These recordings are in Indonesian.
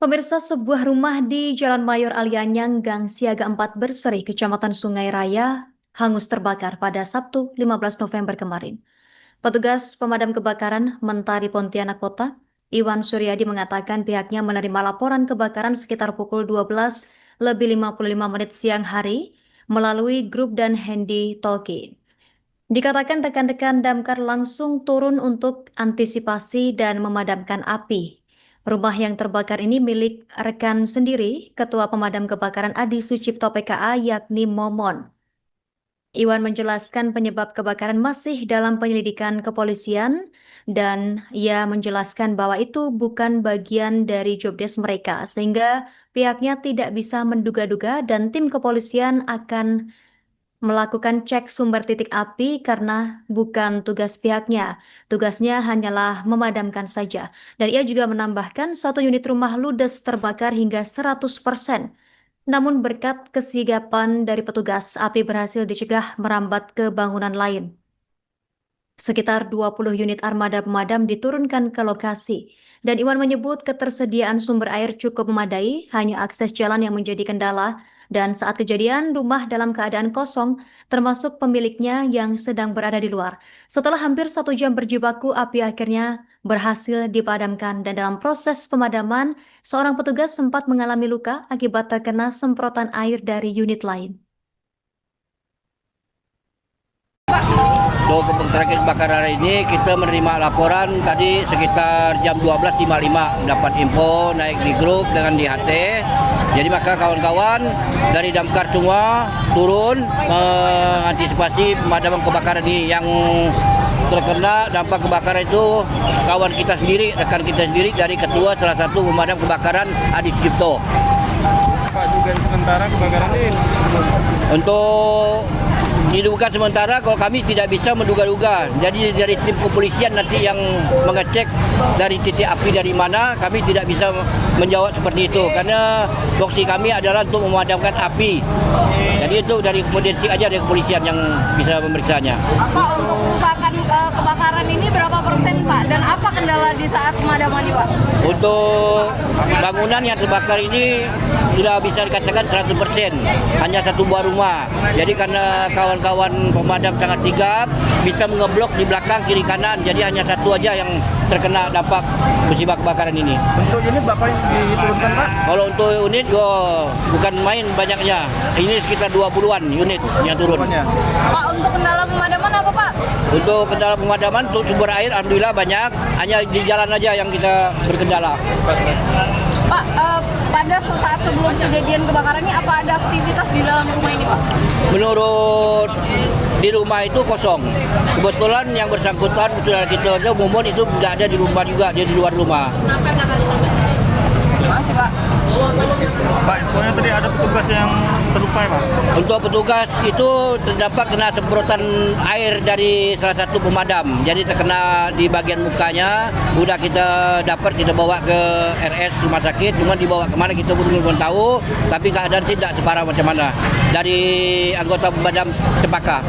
Pemirsa, sebuah rumah di Jalan Mayor Alianyang, Gang Siaga 4 Berseri, Kecamatan Sungai Raya, hangus terbakar pada Sabtu 15 November kemarin. Petugas pemadam kebakaran Mentari Pontianak Kota, Iwan Suryadi mengatakan pihaknya menerima laporan kebakaran sekitar pukul 12 lebih 55 menit siang hari melalui grup dan handy talkie. Dikatakan rekan-rekan damkar langsung turun untuk antisipasi dan memadamkan api. Rumah yang terbakar ini milik rekan sendiri, Ketua Pemadam Kebakaran Adi Sucipto PKA yakni Momon. Iwan menjelaskan penyebab kebakaran masih dalam penyelidikan kepolisian dan ia menjelaskan bahwa itu bukan bagian dari jobdesk mereka sehingga pihaknya tidak bisa menduga-duga dan tim kepolisian akan melakukan cek sumber titik api karena bukan tugas pihaknya. Tugasnya hanyalah memadamkan saja. Dan ia juga menambahkan satu unit rumah ludes terbakar hingga 100%. Namun berkat kesigapan dari petugas, api berhasil dicegah merambat ke bangunan lain. Sekitar 20 unit armada pemadam diturunkan ke lokasi. Dan Iwan menyebut ketersediaan sumber air cukup memadai, hanya akses jalan yang menjadi kendala. Dan saat kejadian, rumah dalam keadaan kosong, termasuk pemiliknya yang sedang berada di luar. Setelah hampir 1 jam berjibaku, api akhirnya berhasil dipadamkan. Dan dalam proses pemadaman, seorang petugas sempat mengalami luka akibat terkena semprotan air dari unit lain. Untuk terakhir kebakaran ini kita menerima laporan tadi sekitar jam 12.55 dapat info naik di grup dengan di HT. Jadi maka kawan-kawan dari damkar semua turun mengantisipasi pemadaman kebakaran ini. Yang terkena dampak kebakaran itu kawan kita sendiri, rekan kita sendiri dari ketua salah satu pemadam kebakaran Adi Sucipto. Pak, dugaan sementara kebakaran ini Untuk diduga sementara kalau kami tidak bisa menduga-duga. Jadi dari tim kepolisian nanti yang mengecek dari titik api dari mana, kami tidak bisa menjawab seperti itu karena fokus kami adalah untuk memadamkan api. Jadi itu dari kompetensi aja dari kepolisian yang bisa memeriksanya. Pak, untuk kerusakan kebakaran ini berapa persen Pak? Dan apa kendala di saat pemadaman ini Pak? Untuk bangunan yang terbakar ini sudah bisa dikatakan 100%, hanya satu buah rumah. Jadi karena kawan-kawan pemadam sangat sigap, bisa mengeblok di belakang kiri kanan. Jadi hanya satu aja yang terkena dampak musibah kebakaran ini. untuk unit Bapak diturunkan Pak? Kalau untuk unit, bukan main banyaknya. Ini sekitar 20-an unit yang turun. Pokoknya. Pak, untuk kendala pemadaman apa Pak? Untuk kendala pemadaman, untuk sumber air alhamdulillah banyak. Hanya di jalan aja yang kita berkendala. Pak, pada saat sebelum kejadian kebakaran ini apa ada aktivitas di dalam rumah ini Pak? Menurut di rumah itu kosong. Kebetulan yang bersangkutan saudara kita aja Mumun itu tidak ada di rumah juga, dia di luar rumah. Makasih Pak. Pak, infonya tadi ada petugas yang terluka ya Pak? Untuk petugas itu terdapat kena semprotan air dari salah satu pemadam. Jadi terkena di bagian mukanya. Udah kita dapat, kita bawa ke RS rumah sakit. Cuma dibawa kemana kita belum tahu. Tapi keadaan tidak separah macam mana. Dari anggota pemadam Cempaka.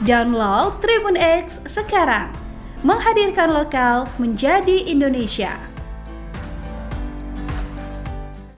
Download Tribun X sekarang. Menghadirkan lokal menjadi Indonesia.